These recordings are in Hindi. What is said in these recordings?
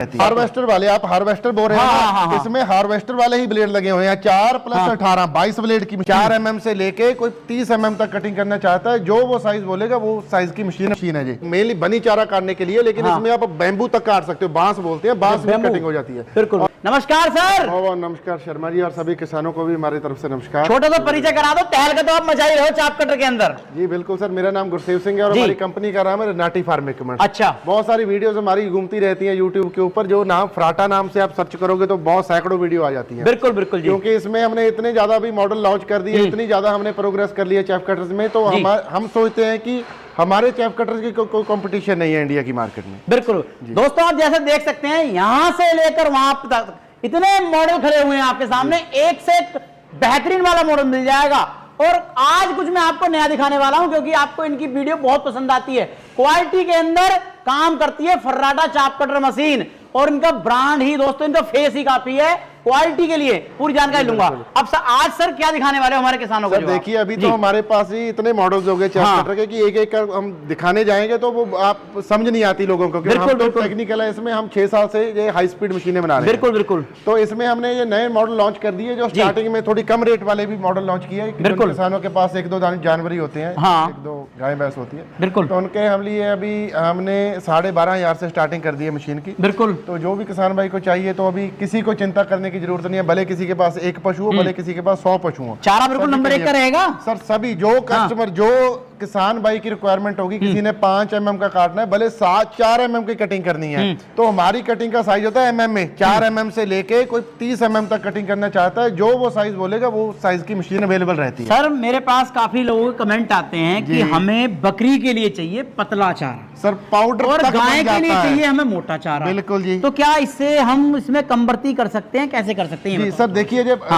हार्वेस्टर वाले, आप हार्वेस्टर बोल रहे हैं ना, इसमें हार्वेस्टर वाले ही ब्लेड लगे हुए हैं। 4 + 18 22 ब्लेड की 4 mm से लेके कोई 30 mm तक कटिंग करना चाहता है, जो वो साइज बोलेगा वो साइज की मशीन है जी। मेनली बनी चारा काटने के लिए, लेकिन इसमें आप बैम्बू तक काट सकते हो, बांस बोलते हैं, बांस में कटिंग हो जाती है। बिल्कुल। नमस्कार सर। नमस्कार शर्मा जी, और सभी किसानों को भी हमारी तरफ से नमस्कार। छोटा सा परिचय करा दो, टहल का तो आप मजा ही रहो चाप कटर के अंदर। जी बिल्कुल सर, मेरा नाम गुरसेव सिंह है और हमारी कंपनी का नाम है नाटी फार्म इक्विपमेंट। अच्छा। बहुत सारी वीडियोस हमारी घूमती रहती हैं यूट्यूब के ऊपर, जो नाम फ्राटा नाम से आप सर्च करोगे तो बहुत सैकड़ों वीडियो आ जाती है। बिल्कुल बिल्कुल जी। क्योंकि इसमें हमने इतने ज्यादा भी मॉडल लॉन्च कर दिए, इतनी ज्यादा हमने प्रोग्रेस कर लिया चैप कटर्स में, तो हम सोचते हैं कि हमारे चैप कटर्स की कोई कंपटीशन नहीं है इंडिया की मार्केट में। बिल्कुल दोस्तों, आप जैसे देख सकते हैं यहाँ से लेकर वहां तक इतने मॉडल खड़े हुए हैं आपके सामने, एक से एक बेहतरीन वाला मॉडल मिल जाएगा। और आज कुछ मैं आपको नया दिखाने वाला हूं, क्योंकि आपको इनकी वीडियो बहुत पसंद आती है। क्वालिटी के अंदर काम करती है फर्राटा चाप कटर मशीन, और इनका ब्रांड ही दोस्तों, इनका फेस ही काफी है क्वालिटी के लिए। पूरी जानकारी लूंगा। अब आज सर क्या दिखाने वाले हमारे किसानों को? देखिए अभी तो हमारे पास ही इतने मॉडल्स हो गए चैप कटर के कि एक एक कर हम दिखाने जाएंगे तो वो आप समझ नहीं आती लोगों को। बिल्कुल टेक्निकल है इसमें, हम 6 साल से ये हाई स्पीड मशीनें बना रहे हैं। बिल्कुल बिल्कुल। तो इसमें हमने ये नए मॉडल लॉन्च कर दिए, जो स्टार्टिंग में थोड़ी कम रेट वाले भी मॉडल लॉन्च किए हैं। बिल्कुल। किसानों के पास 1-2 जानवर होते हैं, 1-2 गाय भैंस होती है। बिल्कुल। तो उनके हम लिए अभी हमने 12,500 से स्टार्टिंग कर दी है मशीन की। बिल्कुल। तो जो भी किसान भाई को चाहिए, तो अभी किसी को चिंता करने की जरूरत नहीं है, भले किसी के पास 1 पशु हो, भले किसी के पास 100 पशु हो। चारा बिल्कुल नंबर 1 का रहेगा सर। सभी जो कस्टमर, जो किसान भाई की रिक्वायरमेंट होगी, किसी ने 5 mm का काटना है, भले 4 mm की कटिंग करनी है, तो हमारी कटिंग का साइज होता है mm में। 4 mm से लेके कोई 30 mm तक कटिंग करना चाहता है, जो वो साइज बोलेगा वो साइज की मशीन अवेलेबल रहती है। सर मेरे पास काफी लोगों के कमेंट आते हैं कि हमें बकरी के लिए चाहिए पतला चारा, सर पाउडर, और गाय के लिए चाहिए हमें मोटा चारा। बिल्कुल जी। तो क्या इससे हम इसमें कन्वर्टी कर सकते हैं, कैसे कर सकते हैं? जी सर देखिए, जब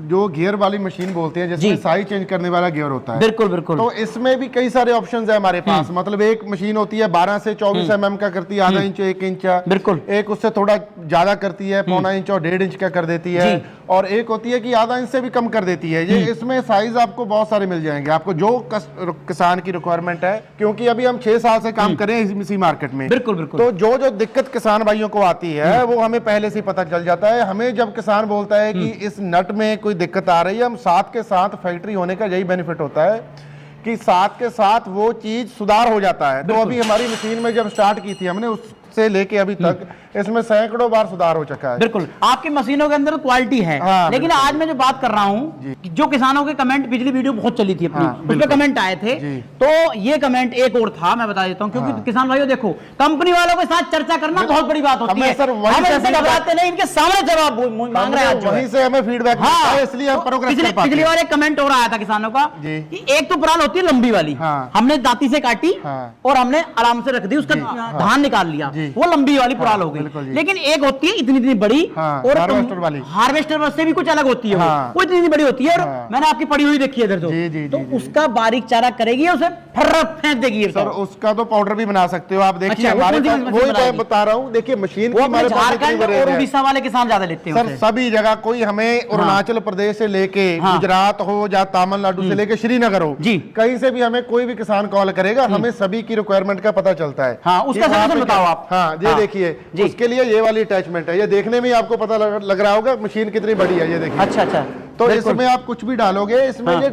जो गियर वाली मशीन बोलते हैं, जिसमें साइज चेंज करने वाला गियर होता है। बिल्कुल बिल्कुल। तो इसमें भी कई सारे ऑप्शंस है हमारे पास। मतलब एक मशीन होती है 12 से 24 mm का करती है, आधा इंच 1 इंच। बिल्कुल। एक उससे थोड़ा ज्यादा करती है, 1.25 इंच और 1.5 इंच का कर देती है, और एक होती है कि आधा इंच से भी कम कर देती है। ये इसमें साइज आपको बहुत सारे मिल जाएंगे, आपको जो किसान की रिक्वायरमेंट है। क्योंकि अभी हम 6 साल से काम करें इसी मार्केट में। बिल्कुल बिल्कुल। तो जो दिक्कत किसान भाइयों को आती है वो हमें पहले से पता चल जाता है। हमें जब किसान बोलता है कि इस नट में कोई दिक्कत आ रही है, हम साथ के साथ फैक्ट्री होने का यही बेनिफिट होता है कि साथ के साथ वो चीज सुधार हो जाता है। तो अभी हमारी मशीन में जब स्टार्ट की थी हमने, उससे लेके अभी तक इसमें सैकड़ों बार सुधार हो चुका है। बिल्कुल। आपकी मशीनों के अंदर क्वालिटी है। लेकिन आज मैं जो बात कर रहा हूँ, जो किसानों के कमेंट, पिछली वीडियो बहुत चली थी अपनी, उसमें कमेंट आए थे, तो ये कमेंट एक और था, मैं बता देता हूँ। क्योंकि किसान भाइयों देखो, कंपनी वालों के साथ चर्चा करना बहुत बड़ी बात होती है। हम इनसे घबराते नहीं, इनके सामने जवाब मांग रहे हैं, वहीं से हमें फीडबैक मिलता है, इसलिए हम प्रोग्रेस कर पाते हैं। पिछली बार एक कमेंट और आया था किसानों का कि एक तो पराल होती है लंबी वाली, हमने दांती से काटी और हमने आराम से रख दी, उसका धान निकाल लिया, वो लंबी वाली पराल हो गई। लेकिन एक होती है इतनी बड़ी, और हार्वेस्टर से भी कुछ अलग होती है, वो इतनी बड़ी होती है, और मैंने आपकी पड़ी हुई देखी है इधर, तो उसका बारीक चारा करेगी, उसे फर्रत फेंक देगी। सर उसका तो पाउडर भी बना सकते हो आप। देखिए हमारे पास, वही मैं बता रहा हूँ, देखिए मशीन हमारे झारखंड और उड़ीसा वाले किसान ज्यादा लेते हैं सर। सभी जगह, कोई हमें अरुणाचल प्रदेश से लेके गुजरात हो या तमिलनाडु से लेके श्रीनगर हो, कहीं से भी हमें कोई भी किसान कॉल करेगा, हमें सभी की रिक्वायरमेंट का पता चलता है। उसका सॉल्यूशन बताओ आप। हाँ ये देखिए, उसके लिए ये वाली अटैचमेंट है, ये देखने में ही आपको पता लग रहा होगा मशीन कितनी बड़ी है। ये देखिए। अच्छा अच्छा। तो इसमें आप कुछ भी डालोगे, इसमें ये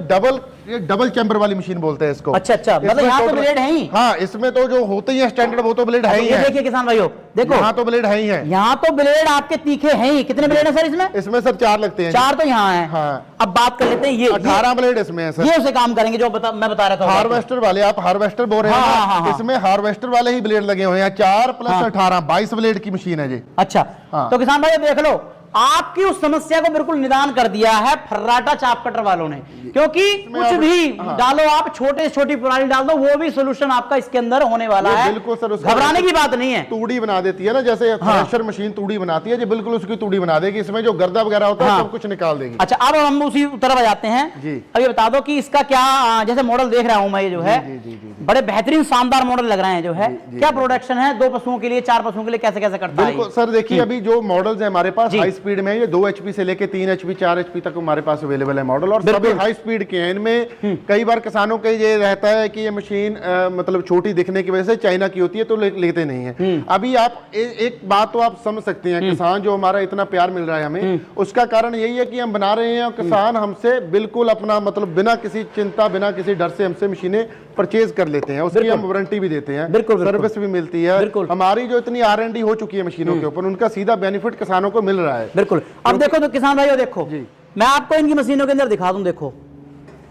डबल चैम्बर वाली मशीन बोलते हैं इसको। अच्छा अच्छा। मतलब यहाँ तो ब्लेड है ही। हाँ, इसमें तो जो होते ही स्टैंडर्ड वो तो ब्लेड है ही है। देखिए किसान भाइयों, देखो यहाँ तो ब्लेड है ही है। यहाँ तो ब्लेड आपके तीखे हैं ही। कितने ब्लेड है सर इसमें? इसमें सर 4 लगते हैं। 4 तो यहाँ है। हाँ। अब बात कर लेते हैं, ये 18 ब्लेड इसमें है सर। ये उसे काम करेंगे जो मैं बता रहा था। हार्वेस्टर वाले, आप हार्वेस्टर बोल रहे हैं, इसमें हार्वेस्टर वाले ही ब्लेड लगे हुए हैं। 4 + 18 22 ब्लेड की मशीन है जी। अच्छा। तो किसान भाई देख लो, आपकी उस समस्या को बिल्कुल निदान कर दिया है फर्राटा चाप कटर वालों ने। क्योंकि कुछ भी डालो आप, छोटे छोटी प्रणाली डाल दो, वो भी सोल्यूशन आपका इसके अंदर होने वाला है। बिल्कुल सर, घबराने की बात नहीं है। तूड़ी बना देती है ना, जैसे थ्रेशर मशीन तूड़ी बनाती है जी, बिल्कुल उसकी तूड़ी बना देगी। इसमें जो गर्दा वगैरह होता है सब कुछ निकाल देगी। अच्छा, अब हम उसी तरफ आ जाते हैं। अब ये बता दो कि इसका क्या, जैसे मॉडल देख रहा हूं मैं, ये जो है बड़े बेहतरीन शानदार मॉडल लग रहे हैं जो है। क्या प्रोडक्शन है 2 पशुओं के लिए, 4 पशुओं के लिए, कैसे कैसे करता है? बिल्कुल सर, देखिए अभी जो मॉडल्स है हमारे पास हाई स्पीड में, ये 2 HP से लेके 3 HP 4 HP तक हमारे पास अवेलेबल है मॉडल, और सभी हाई स्पीड के हैं। इनमें कई बार किसानों का ये रहता है कि ये मशीन मतलब छोटी दिखने की वजह से चाइना की होती है तो लेते नहीं है। अभी आप एक बात तो आप समझ सकते हैं, किसान जो हमारा इतना प्यार मिल रहा है हमें, उसका कारण यही है कि हम बना रहे हैं और किसान हमसे बिल्कुल अपना मतलब बिना किसी चिंता, बिना किसी डर से हमसे मशीनें परचेज कर लेते हैं। उसकी हम वारंटी भी देते हैं, सर्विस भी मिलती है। हमारी जो इतनी R&D हो चुकी है मशीनों के ऊपर, उनका सीधा बेनिफिट किसानों को मिल रहा है। बिल्कुल। अब देखो तो किसान भाइयों, देखो मैं आपको इनकी मशीनों के अंदर दिखा दूं। देखो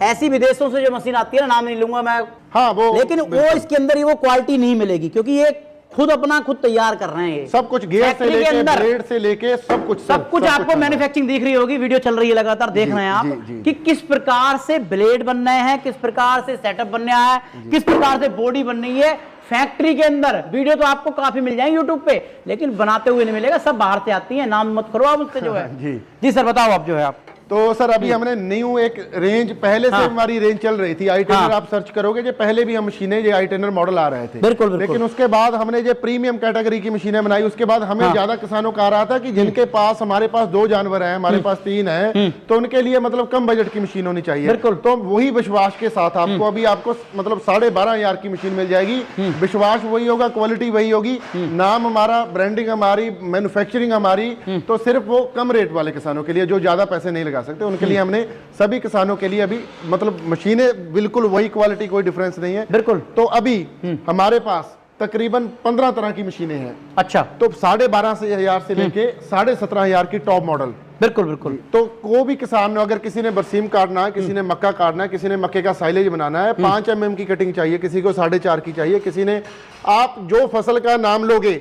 ऐसी विदेशों से जो मशीन आती है ना, नाम नहीं लूंगा मैं, हाँ वो, लेकिन वो इसके अंदर ही वो क्वालिटी नहीं मिलेगी, क्योंकि ये खुद अपना खुद तैयार कर रहे हैं। सब कुछ गियर से लेके ब्लेड से लेके सब कुछ आपको मैन्युफैक्चरिंग दिख रही होगी, वीडियो चल रही है लगातार, देख रहे हैं आप कि किस प्रकार से ब्लेड बन रहे हैं, किस प्रकार से सेटअप बन रहा है, किस प्रकार से बॉडी बन रही है फैक्ट्री के अंदर। वीडियो तो आपको काफी मिल जाएंगे यूट्यूब पे, लेकिन बनाते हुए नहीं मिलेगा, सब बाहर से आती है। नाम मत करो आप उससे जो है। जी सर बताओ आप जो है आप। तो सर अभी हमने न्यू एक रेंज, पहले से हमारी रेंज चल रही थी आई-टेनर, आप सर्च करोगे जो पहले भी हम मशीनें ये आई-टेनर मॉडल आ रहे थे। बिल्कुल। लेकिन उसके बाद हमने जो प्रीमियम कैटेगरी की मशीनें बनाई, उसके बाद हमें ज्यादा किसानों का आ रहा था कि जिनके पास, हमारे पास 2 जानवर हैं, हमारे पास 3 हैं, तो उनके लिए मतलब कम बजट की मशीन होनी चाहिए। तो वही विश्वास के साथ आपको अभी आपको मतलब 12,500 की मशीन मिल जाएगी। विश्वास वही होगा, क्वालिटी वही होगी, नाम हमारा, ब्रांडिंग हमारी, मैन्युफैक्चरिंग हमारी। तो सिर्फ वो कम रेट वाले किसानों के लिए जो ज्यादा पैसे नहीं लगा सकते, उनके लिए हमने सभी किसानों के लिए अभी मतलब मशीनें बिल्कुल वही क्वालिटी, कोई डिफरेंस नहीं है। बिल्कुल। तो अभी हमारे पास तकरीबन 15 तरह की मशीनें हैं। अच्छा। तो 12,500 से लेके 17,500 की टॉप मॉडल। बिल्कुल बिल्कुल। तो कोई भी किसान ने, अगर किसी ने बरसीम काटना है, किसी ने मक्का काटना है, किसी ने मक्के का साइलेज बनाना है, 5 mm की कटिंग चाहिए, किसी को 4.5 की चाहिए, किसी ने, आप जो फसल का नाम लोगे,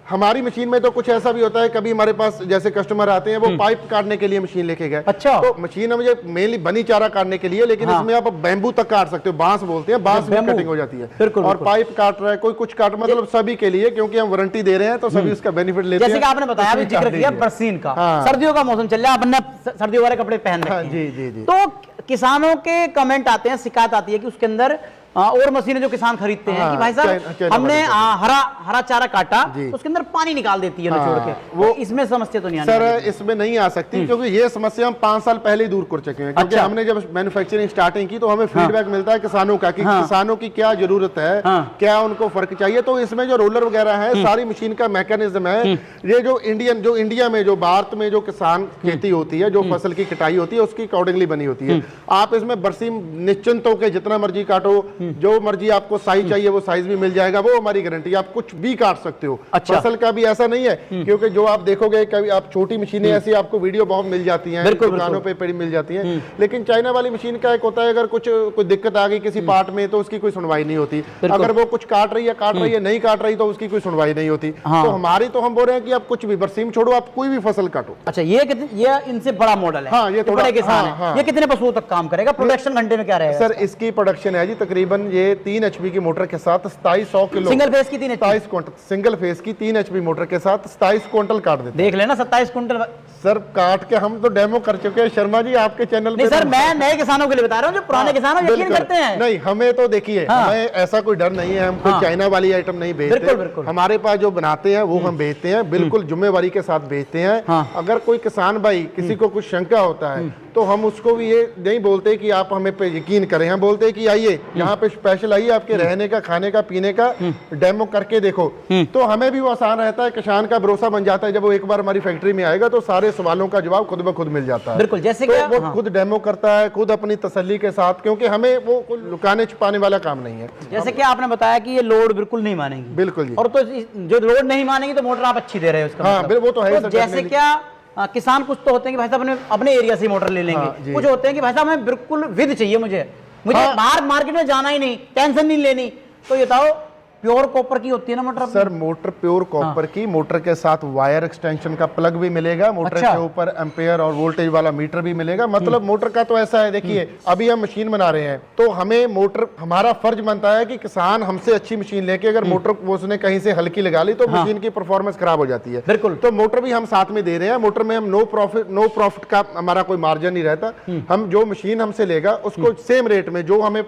हमारी मशीन में तो कुछ ऐसा भी होता है, कभी हमारे पास जैसे कस्टमर आते हैं वो पाइप काटने के लिए मशीन लेके गए। अच्छा। तो मशीन मुझे मेनली बनी चारा काटने के लिए, लेकिन इसमें आप बैम्बू तक काट सकते हो, बांस बोलते हैं, बांस में कटिंग हो जाती है। और पाइप काट रहा है, कोई कुछ काट, मतलब सभी के लिए, क्योंकि हम वारंटी दे रहे हैं तो सभी उसका बेनिफिट लेते हैं। जैसे कि आपने बताया, जिक्र किया बरसीन का, सर्दियों का मौसम चल रहा है, आपने सर्दियों वाले कपड़े पहन रखे हैं। जी जी जी। तो किसानों के कमेंट आते हैं, शिकायत आती है कि उसके अंदर और मशीनें जो किसान खरीदते हैं कि भाई साहब हमने हरा चारा काटा तो उसके अंदर पानी निकाल देती है निचोड़ के, वो इसमें समस्या तो नहीं आती? सर इसमें नहीं आ सकती, क्योंकि ये समस्या हम 5 साल पहले ही दूर कर चुके हैं। क्योंकि हमने जब मैन्युफैक्चरिंग स्टार्टिंग की तो हमें फीडबैक मिलता है किसानों का कि किसानों की क्या जरूरत है, क्या उनको फर्क चाहिए। तो इसमें जो रोलर वगैरह है, सारी मशीन का मैकेनिज्म है, ये जो इंडिया में, जो भारत में जो किसान खेती होती है, जो फसल की कटाई होती है, उसकी अकॉर्डिंगली बनी होती है। आप इसमें बरसीम निश्चिंत होकर जितना मर्जी काटो, जो मर्जी आपको साइज चाहिए वो साइज भी मिल जाएगा, वो हमारी गारंटी। आप कुछ भी काट सकते हो। अच्छा। फसल का भी ऐसा नहीं है, क्योंकि जो आप देखोगे कभी आप छोटी मशीनें ऐसी आपको वीडियो बहुत मिल जाती हैं, दुकानों पे पड़ी मिल जाती हैं, लेकिन चाइना वाली मशीन का एक होता है, अगर कुछ दिक्कत आ गई किसी पार्ट में तो उसकी कोई सुनवाई नहीं होती। अगर वो कुछ काट रही है, नहीं काट रही तो उसकी कोई सुनवाई नहीं होती। तो हमारी तो हम बोल रहे हैं कि आप कुछ भी बरसीम छोड़ो, आप कोई भी फसल काटो। अच्छा, ये इनसे बड़ा मॉडल है। हाँ, ये थोड़ा किसान है। ये कितने पशुओं तक काम करेगा? प्रोडक्शन घंटे में क्या रहेगा? सर इसकी प्रोडक्शन है जी तकरीबन ये 3 HP की मोटर के साथ 2700 किलो, सिंगल फेस की 27 क्विंटल, सिंगल फेस की 3 HP मोटर के साथ 27 क्विंटल काट देते। देख लेना 27 क्विंटल सर काट के हम तो डेमो कर चुके हैं शर्मा जी आपके चैनल पे। सर मैं नए किसानों के लिए बता रहा हूँ, जो पुराने किसान यकीन करते हैं। नहीं, हमें तो देखिए, हमें ऐसा कोई डर नहीं है, हम कोई चाइना वाली आइटम नहीं बेचते। हमारे पास जो बनाते हैं वो हम बेचते हैं, बिल्कुल जिम्मेवारी के साथ बेचते हैं। अगर कोई किसान भाई किसी को कुछ शंका होता है तो हम उसको भी ये नहीं बोलते कि आप हमें पे यकीन करें, हम बोलते हैं कि आइए यहाँ पे स्पेशल आइए, आपके रहने का, खाने का, पीने का डेमो करके देखो। तो हमें भी वो आसान रहता है, किसान का भरोसा बन जाता है। जब वो एक बार हमारी फैक्ट्री में आएगा तो सारे सवालों का जवाब खुद ब खुद मिल जाता है। बिल्कुल, जैसे तो वो खुद डेमो करता है, खुद अपनी तसल्ली के साथ, क्योंकि हमें वो लुकाने छुपाने वाला काम नहीं है। जैसे कि आपने बताया कि ये लोड बिल्कुल नहीं मानेगी। बिल्कुल जी। और तो जो लोड नहीं मानेगी तो मोटर आप अच्छी दे रहे हो उसका। हाँ, वो तो है। जैसे क्या किसान कुछ तो होते हैं कि भाई साहब अपने एरिया से मोटर ले लेंगे, कुछ होते हैं कि भाई साहब हमें बिल्कुल विद चाहिए, मुझे बाहर मार्केट में जाना ही नहीं, टेंशन नहीं लेनी। तो ये बताओ प्योर कॉपर की होती है ना motor? Sir motor pure copper की, मोटर के साथ वायर एक्सटेंशन का प्लग भी मिलेगा, मोटर के ऊपर एम्पेयर और वोल्टेज वाला मीटर भी मिलेगा। मतलब मोटर का तो ऐसा है, देखिए अभी हम मशीन बना रहे हैं तो हमें मोटर, हमारा फर्ज बनता है कि किसान हमसे अच्छी मशीन लेके, अगर मोटर उसने कहीं से हल्की लगा ली तो मशीन की परफॉर्मेंस खराब हो जाती है। बिल्कुल। तो मोटर भी हम साथ में दे रहे हैं। मोटर में हम नो प्रॉफिट का हमारा कोई मार्जिन नहीं रहता। हम जो मशीन हमसे लेगा उसको सेम रेट में, जो हमें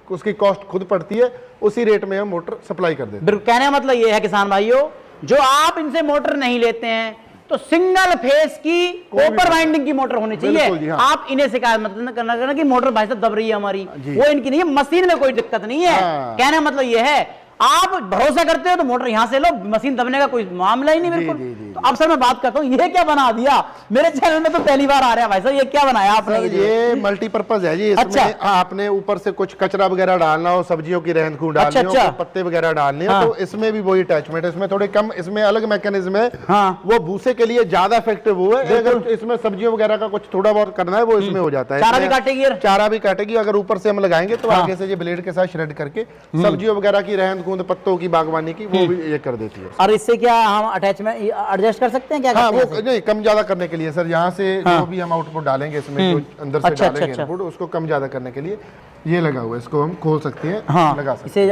उसकी कॉस्ट खुद पड़ती है, उसी रेट में हम मोटर सप्लाई कर देते हैं। बिल्कुल, कहने का मतलब ये है किसान भाइयों, जो आप इनसे मोटर नहीं लेते हैं तो सिंगल फेस की कॉपर वाइंडिंग की मोटर होनी चाहिए। हाँ। आप इन्हें शिकायत मत करना कि मोटर भाई साहब दब रही है हमारी, वो इनकी नहीं है, मशीन में कोई दिक्कत नहीं है। हाँ। कहने का मतलब ये है, आप भरोसा करते हो तो मोटर यहां से लो, मशीन दबने का कोई मामला ही नहीं। बिल्कुल। तो अब सर मैं बात करता हूँ, ये क्या बना दिया मेरे चैनल में, तो पहली बार आ रहा है भाई साहब, ये क्या बनाया आपने? ये मल्टीपर्पज है जी। अच्छा। आपने ऊपर से कुछ कचरा वगैरह डालना हो, सब्जियों की रहंद खूंद डालनी हो, अच्छा। पत्ते वगैरह डालने हो, तो इसमें भी वही अटैचमेंट है। इसमें थोड़े कम, इसमें अलग मैकेनिज्म है। हाँ। वो भूसे के लिए ज्यादा इफेक्टिव वो है। अगर इसमें सब्जियों वगैरह का कुछ थोड़ा बहुत करना है, वो इसमें हो जाता है। चारा भी काटेगी, चारा भी काटेगी। अगर ऊपर से हम लगाएंगे तो आगे से ये ब्लेड के साथ श्रेड करके सब्जियों वगैरह की रहंद खूंद, पत्तों की, बागवानी की, वो भी ये कर देती है। और इससे क्या हम अटैचमेंट एडजस्ट कर सकते हैं क्या? हाँ, वो नहीं, कम ज्यादा करने के लिए सर, यहाँ से जो भी हम आउटपुट डालेंगे इसमें, जो अंदर से डालेंगे इनपुट, उसको कम ज्यादा करने के लिए ये लगा हुआ है। इसको हम खोल सकते हैं। हाँ, लगा सकते इसे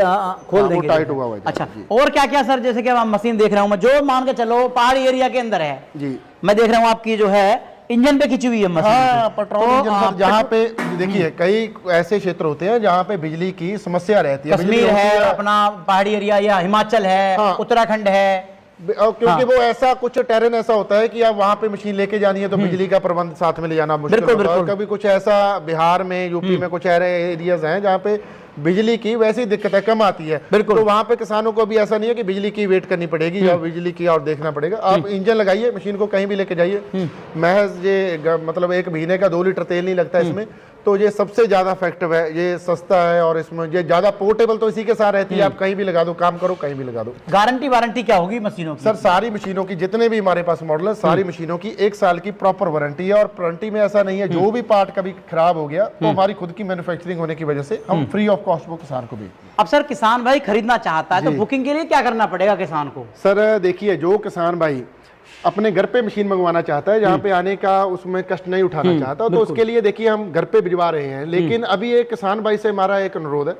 खोल देंगे, टाइट हुआ हुआ है। अच्छा, और क्या क्या सर, जैसे कि हम मशीन देख रहा हूँ मैं, जो मान के चलो पहाड़ी एरिया के अंदर है जी, मैं देख रहा हूँ आपकी जो है इंजन पे खिंची हुई है मशीन। हाँ, पेट्रोल इंजन सर, जहाँ पे देखिए कई ऐसे क्षेत्र होते हैं जहाँ पे बिजली की समस्या रहती है। कश्मीर है, अपना पहाड़ी एरिया, या हिमाचल है, हाँ। उत्तराखंड है, क्योंकि वो ऐसा कुछ टेरेन ऐसा होता है कि आप वहाँ पे मशीन लेके जानी है तो बिजली का प्रबंध साथ में ले जाना मुश्किल होता है। और कभी कुछ ऐसा बिहार में, यूपी में कुछ ऐसे एरियाज हैं जहाँ पे बिजली की वैसी दिक्कत है, कम आती है। बिल्कुल। तो वहाँ पे किसानों को भी ऐसा नहीं है कि बिजली की वेट करनी पड़ेगी या बिजली की और देखना पड़ेगा। आप इंजन लगाइए, मशीन को कहीं भी लेके जाइए, महज ये मतलब 1 महीने का 2 लीटर तेल नहीं लगता इसमें। तो ये सबसे ज्यादा इफेक्टिव है, ये सस्ता है, और इसमें ये ज्यादा पोर्टेबल तो इसी के साथ रहती है। आप कहीं भी लगा दो, काम करो, कहीं भी लगा दो। गारंटी वारंटी क्या होगी मशीनों की? सर सारी मशीनों की, जितने भी हमारे पास मॉडल है, सारी मशीनों की 1 साल की प्रॉपर वारंटी है। और वारंटी में ऐसा नहीं है जो भी पार्ट कभी खराब हो गया तो हमारी खुद की मैन्युफैक्चरिंग होने की वजह से हम फ्री ऑफ कॉस्ट वो किसान को बेचते हैं। अब सर किसान भाई खरीदना चाहता है तो बुकिंग के लिए क्या करना पड़ेगा किसान को? सर देखिए, जो किसान भाई अपने घर पे मशीन मंगवाना चाहता है, जहाँ पे आने का उसमें कष्ट नहीं उठाना चाहता, तो उसके लिए देखिए हम घर पे भिजवा रहे हैं। लेकिन अभी एक किसान भाई से हमारा एक अनुरोध है,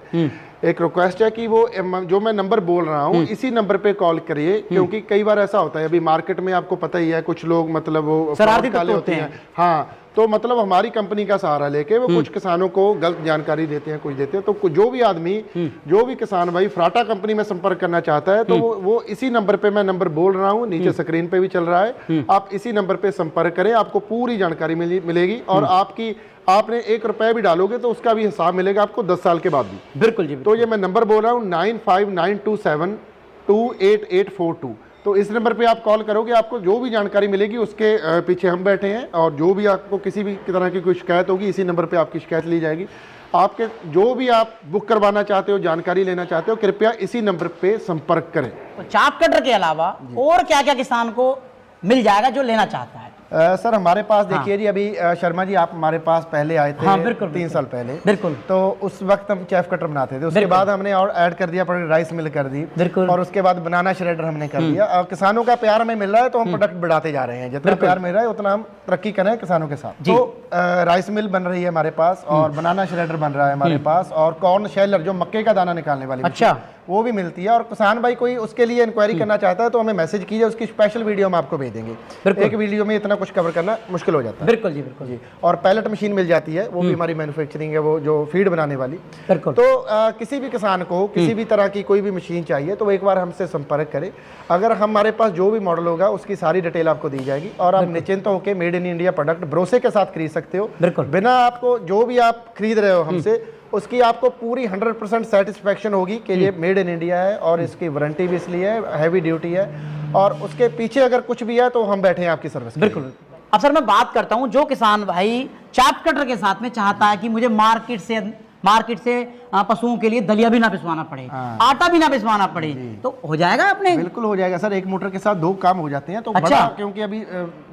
एक रिक्वेस्ट है कि वो जो मैं नंबर बोल रहा हूँ इसी नंबर पे कॉल करिए। क्योंकि कई बार ऐसा होता है, अभी मार्केट में आपको पता ही है, कुछ लोग मतलब वो शरारती काले होते हैं। हाँ, तो मतलब हमारी कंपनी का सहारा लेके वो कुछ किसानों को गलत जानकारी देते हैं, कुछ देते हैं। तो जो भी आदमी, जो भी किसान भाई फ्राटा कंपनी में संपर्क करना चाहता है तो वो इसी नंबर पे, मैं नंबर बोल रहा हूँ, नीचे स्क्रीन पे भी चल रहा है, आप इसी नंबर पे संपर्क करें, आपको पूरी जानकारी मिलेगी। और आपने 1 रुपया भी डालोगे तो उसका भी हिसाब मिलेगा आपको 10 साल के बाद भी। बिल्कुल जी। तो ये मैं नंबर बोल रहा हूँ 9592728842। तो इस नंबर पे आप कॉल करोगे, आपको जो भी जानकारी मिलेगी उसके पीछे हम बैठे हैं। और जो भी आपको किसी भी तरह की कोई शिकायत होगी, इसी नंबर पे आपकी शिकायत ली जाएगी। आपके जो भी आप बुक करवाना चाहते हो, जानकारी लेना चाहते हो, कृपया इसी नंबर पे संपर्क करें। तो चाप कटर के अलावा और क्या क्या किसान को मिल जाएगा जो लेना चाहता है? सर हमारे पास देखिए जी, अभी शर्मा जी आप हमारे पास पहले आए थे। हाँ, बिल्कुल, 3 साल पहले। बिल्कुल। तो उस वक्त हम चेफ कटर बनाते थे, उसके बाद हमने और ऐड कर दिया, राइस मिल कर दी, बिल्कुल। और उसके बाद बनाना श्रेडर हमने कर दिया। और किसानों का प्यार हमें मिल रहा है तो हम प्रोडक्ट बढ़ाते जा रहे हैं। जितना प्यार मिल रहा है उतना हम तरक्की करें किसानों के साथ। तो राइस मिल बन रही है हमारे पास, और बनाना श्रेडर बन रहा है हमारे पास, और कॉर्न शेलर जो मक्के का दाना निकालने वाली, अच्छा, वो भी मिलती है। और किसान भाई कोई उसके लिए इंक्वायरी करना चाहता है तो हमें मैसेज कीजिए, उसकी स्पेशल वीडियो हम आपको भेज देंगे। एक वीडियो में इतना कुछ कवर करना मुश्किल हो जाता है। बिल्कुल जी, बिल्कुल जी। और पैलेट मशीन मिल जाती है, वो भी हमारी मैन्युफैक्चरिंग है, वो जो फीड बनाने वाली। बिल्कुल। तो किसी भी किसान को किसी भी तरह की कोई भी मशीन चाहिए तो एक बार हमसे संपर्क करें। अगर हमारे पास जो भी मॉडल होगा उसकी सारी डिटेल आपको दी जाएगी, और आप निश्चिंत होकर मेड इन इंडिया प्रोडक्ट भरोसे के साथ खरीद सकते हो। बिल्कुल। बिना आपको जो भी आप खरीद रहे हो हमसे, उसकी आपको पूरी 100% सेटिस्फेक्शन होगी कि ये मेड इन इंडिया है, और इसकी वारंटी भी इसलिए है, हैवी ड्यूटी है, और उसके पीछे अगर कुछ भी है तो हम बैठे हैं आपकी सर्विस। बिल्कुल। अब सर मैं बात करता हूं, जो किसान भाई चाप कटर के साथ में चाहता है कि मुझे मार्केट से पशुओं के लिए दलिया भी ना पिसवाना पड़े, आटा भी ना पिसवाना पड़े, तो हो जाएगा अपने? बिल्कुल हो जाएगा सर। एक मोटर के साथ 2 काम हो जाते हैं। तो अच्छा। बड़ा, क्योंकि अभी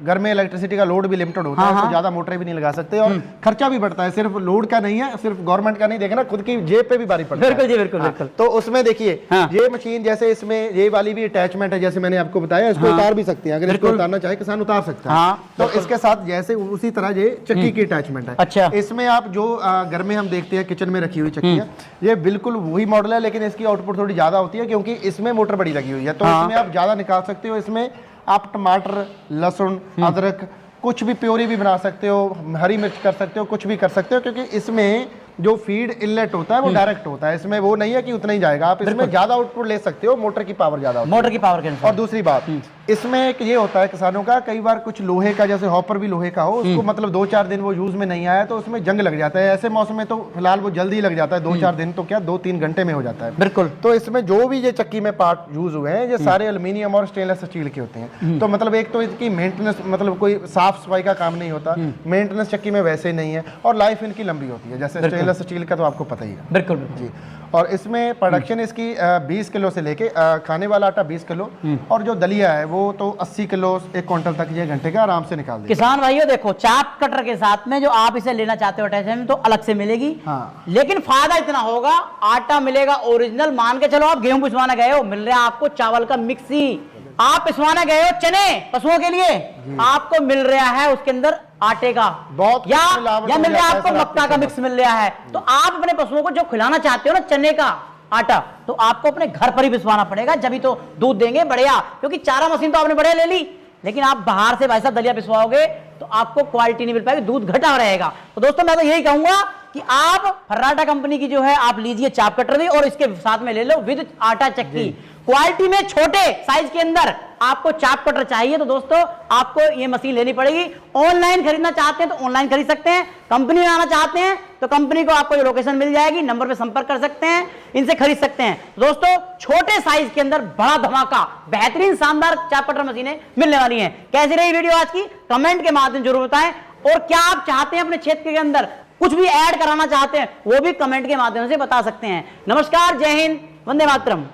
घर में इलेक्ट्रिसिटी का लोड भी लिमिटेड होता है, तो ज्यादा मोटरें भी नहीं लगा सकते, और खर्चा भी बढ़ता है। सिर्फ लोड का नहीं है, सिर्फ गवर्नमेंट का नहीं देखना, खुद की जेब पे भी भारी पड़ता है। बिल्कुल जी, बिल्कुल, बिल्कुल। तो उसमें देखिए, ये मशीन जैसे इसमें ये वाली भी अटैचमेंट है, जैसे मैंने आपको बताया, इसको उतार भी सकते हैं। अगर इसको उतारना चाहे किसान उतार सकता है। तो इसके साथ जैसे उसी तरह ये चक्की की अटैचमेंट है। अच्छा। इसमें आप जो घर में हम देखते हैं किचन में रखी हुई चक्कियां, ये बिल्कुल वही मॉडल है, लेकिन इसकी आउटपुट थोड़ी ज्यादा होती है क्योंकि इसमें मोटर बड़ी लगी हुई है। तो इसमें आप ज्यादा निकाल सकते हो। इसमें आप टमाटर, लहसुन, अदरक, कुछ भी प्योरी भी बना सकते हो, हरी मिर्च कर सकते हो, कुछ भी कर सकते हो, क्योंकि इसमें जो फीड इनलेट होता है वो डायरेक्ट होता है, इसमें वो नहीं है कि उतना ही जाएगा, आप इसमें ज्यादा आउटपुट ले सकते हो, मोटर की पावर ज्यादा होती है, मोटर की पावर के अनुसार। और दूसरी बात इसमें एक ये होता है किसानों का, कई बार कुछ लोहे का, जैसे हॉपर भी लोहे का हो, उसको मतलब 2-4 दिन वो यूज में नहीं आया तो उसमें जंग लग जाता है। ऐसे मौसम में तो फिलहाल वो जल्दी लग जाता है, 2-4 दिन तो क्या 2-3 घंटे में हो जाता है। बिल्कुल। तो इसमें जो भी ये चक्की में पार्ट यूज हुए हैं ये सारे एल्यूमिनियम और स्टेनलेस स्टील के होते हैं। तो मतलब एक तो इसकी मेंटेनेंस, मतलब कोई साफ सफाई का काम नहीं होता, मेंटेनेंस चक्की में वैसे ही नहीं है, और लाइफ इनकी लंबी होती है, जैसे स्टेनलेस स्टील का तो आपको पता ही है। बिल्कुल जी। और इसमें प्रोडक्शन इसकी 20 किलो से लेके खाने वाला आटा 20 किलो और जो दलिया है वो तो 80 किलो 1 क्विंटल तक ये घंटे का आराम से निकाल देगा। किसान भाइयों देखो, चाप कटर के साथ में जो आप इसे लेना चाहते हो अटैचमेंट तो अलग से मिलेगी। हाँ। लेकिन फायदा इतना होगा, आटा मिलेगा ओरिजिनल। मान के चलो आप गेहूं पिसवाने गए हो, मिल रहा है आपको चावल का मिक्सी। आप पिसवाने गए हो चने पशुओं के लिए, आपको मिल रहा है उसके अंदर आटे का बहुत या मिल रहा है आपको मक्का का मिक्स मिल रहा है। तो आप अपने पशुओं को जो खिलाना चाहते हो ना चने का आटा, तो आपको अपने घर पर ही पिसवाना पड़ेगा, जब ही तो दूध देंगे बढ़िया। क्योंकि चारा मशीन तो आपने बढ़िया ले ली, लेकिन आप बाहर से भाई साहब दलिया पिसवाओगे तो आपको क्वालिटी नहीं मिल पाएगी, दूध घटा रहेगा। तो दोस्तों मैं तो यही कहूंगा कि आप फर्राटा कंपनी की जो है आप लीजिए चाप कटर भी, और इसके साथ में ले लो विद आटा चक्की। क्वालिटी में छोटे साइज के अंदर आपको चाप कटर चाहिए तो दोस्तों आपको ये मशीन लेनी पड़ेगी। ऑनलाइन खरीदना चाहते हैं तो ऑनलाइन खरीद सकते हैं, कंपनी में आना चाहते हैं तो कंपनी को आपको ये लोकेशन मिल जाएगी, नंबर पे संपर्क कर सकते हैं, इनसे खरीद सकते हैं। दोस्तों छोटे साइज के अंदर बड़ा धमाका, बेहतरीन शानदार चाप कटर मशीनें मिलने वाली हैं। कैसी रही वीडियो आज की, कमेंट के माध्यम जरूर बताएं, और क्या आप चाहते हैं अपने क्षेत्र के अंदर कुछ भी ऐड कराना चाहते हैं वो भी कमेंट के माध्यम से बता सकते हैं। नमस्कार, जय हिंद, वंदे मातरम।